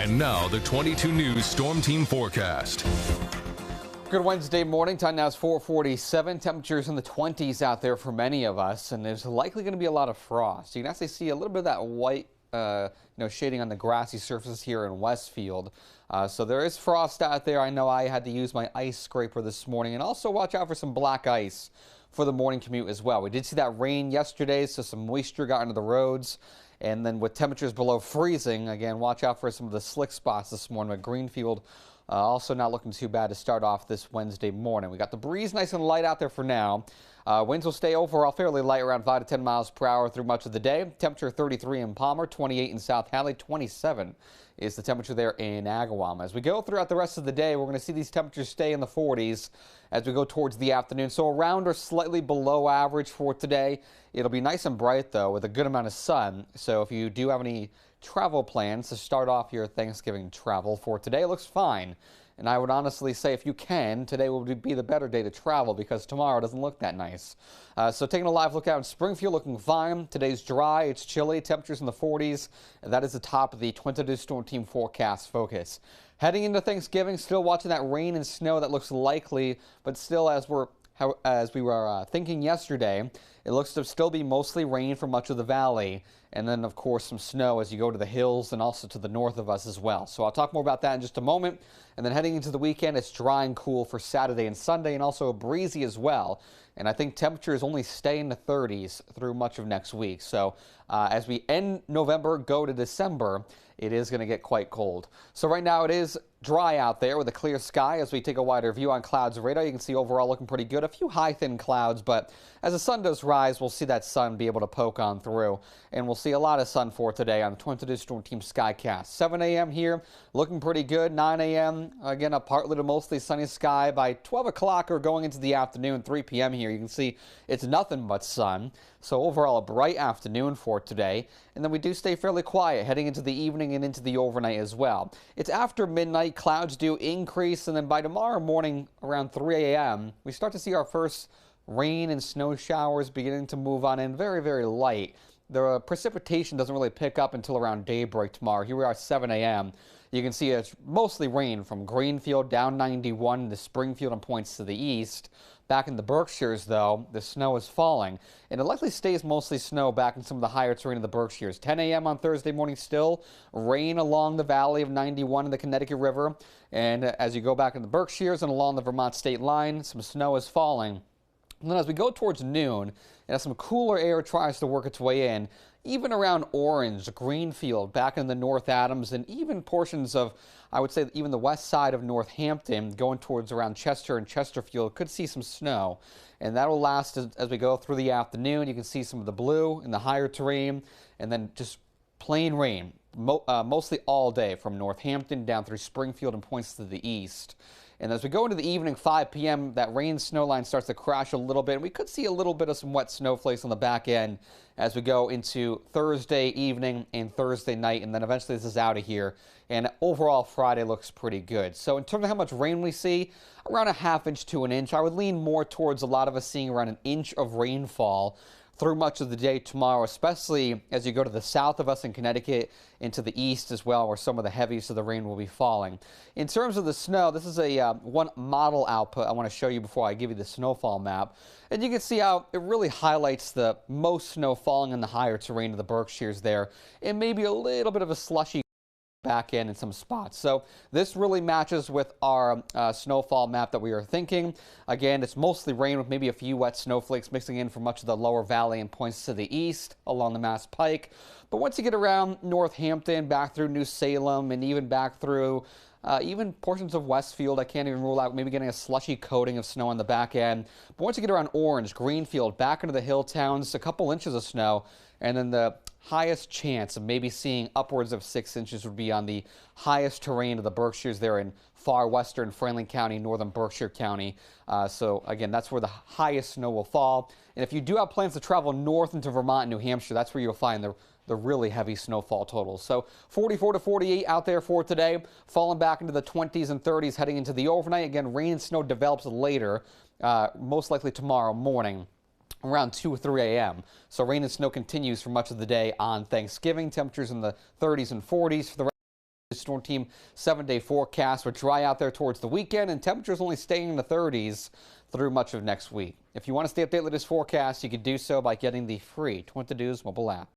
And now the 22 News Storm Team forecast. Good Wednesday morning. Time now is 4:47. Temperatures in the 20s out there for many of us, and there's likely going to be a lot of frost. You can actually see a little bit of that white shading on the grassy surfaces here in Westfield. So there is frost out there. I know I had to use my ice scraper this morning, and also watch out for some black ice for the morning commute as well. We did see that rain yesterday, so some moisture got into the roads. And then with temperatures below freezing, again, watch out for some of the slick spots this morning at Greenfield. Also not looking too bad to start off this Wednesday morning. We got the breeze nice and light out there for now. Winds will stay overall fairly light, around 5 to 10 miles per hour through much of the day. Temperature 33 in Palmer, 28 in South Hadley, 27 is the temperature there in Agawam. As we go throughout the rest of the day, we're going to see these temperatures stay in the 40s as we go towards the afternoon. So around or slightly below average for today. It'll be nice and bright, though, with a good amount of sun. So if you do have any travel plans to start off your Thanksgiving travel for today, it looks fine. And I would honestly say, if you can, today will be the better day to travel because tomorrow doesn't look that nice. So taking a live look out in Springfield, looking fine. Today's dry, it's chilly, temperatures in the 40s. And that is the top of the 22 Storm Team forecast focus. Heading into Thanksgiving, still watching that rain and snow that looks likely, but still as we were thinking yesterday, it looks to still be mostly rain for much of the valley. And then, of course, some snow as you go to the hills and also to the north of us as well. So I'll talk more about that in just a moment. And then heading into the weekend, it's dry and cool for Saturday and Sunday, and also breezy as well. And I think temperatures only stay in the 30s through much of next week. So as we end November, go to December, it is going to get quite cold. So right now it is dry out there with a clear sky. As we take a wider view on clouds radar, you can see overall looking pretty good. A few high thin clouds, but as the sun does rise, we'll see that sun be able to poke on through. And we'll see a lot of sun for today on the 22 Storm Team Skycast. 7 a.m. here, looking pretty good. 9 a.m. again, a partly to mostly sunny sky. By 12 o'clock or going into the afternoon, 3 p.m. here, you can see it's nothing but sun. So overall, a bright afternoon for today. And then we do stay fairly quiet heading into the evening and into the overnight as well. It's after midnight, clouds do increase, and then by tomorrow morning around 3 a.m., we start to see our first rain and snow showers beginning to move on in very, very light. The precipitation doesn't really pick up until around daybreak tomorrow. Here we are at 7 a.m. You can see it's mostly rain from Greenfield down 91 to Springfield and points to the east. Back in the Berkshires, though, the snow is falling, and it likely stays mostly snow back in some of the higher terrain of the Berkshires. 10 a.m. on Thursday morning still, rain along the valley of 91 in the Connecticut River, and as you go back in the Berkshires and along the Vermont state line, some snow is falling. And then as we go towards noon, and as some cooler air tries to work its way in, even around Orange, Greenfield, back in the North Adams, and even portions of, I would say, even the west side of Northampton, going towards around Chester and Chesterfield, could see some snow. And that will last as we go through the afternoon. You can see some of the blue in the higher terrain, and then just plain rain, mostly all day from Northampton down through Springfield and points to the east. And as we go into the evening, 5 p.m., that rain snow line starts to crash a little bit. We could see a little bit of some wet snowflakes on the back end as we go into Thursday evening and Thursday night. And then eventually this is out of here. And overall, Friday looks pretty good. So in terms of how much rain we see, around a ½ inch to an inch. I would lean more towards a lot of us seeing around an inch of rainfall through much of the day tomorrow, especially as you go to the south of us in Connecticut into the east as well, where some of the heaviest of the rain will be falling. In terms of the snow, this is a one model output I want to show you before I give you the snowfall map. And you can see how it really highlights the most snow falling in the higher terrain of the Berkshires there, and maybe a little bit of a slushy back in some spots. So this really matches with our snowfall map that we are thinking. Again, it's mostly rain with maybe a few wet snowflakes mixing in from much of the lower valley and points to the east along the Mass Pike. But once you get around Northampton, back through New Salem, and even back through even portions of Westfield, I can't even rule out maybe getting a slushy coating of snow on the back end. But once you get around Orange, Greenfield, back into the hill towns, a couple inches of snow, and then the highest chance of maybe seeing upwards of 6 inches would be on the highest terrain of the Berkshires there in far western Franklin County, northern Berkshire County. So again, that's where the highest snow will fall. And if you do have plans to travel north into Vermont and New Hampshire, that's where you'll find the really heavy snowfall totals. So 44 to 48 out there for today, falling back into the 20s and 30s heading into the overnight. Again, rain and snow develops later, most likely tomorrow morning, around 2 or 3 a.m. So rain and snow continues for much of the day on Thanksgiving. Temperatures in the 30s and 40s for the Storm Team 7-day forecast with dry out there towards the weekend and temperatures only staying in the 30s through much of next week. If you want to stay updated with this forecast, you can do so by getting the free 20 News mobile app.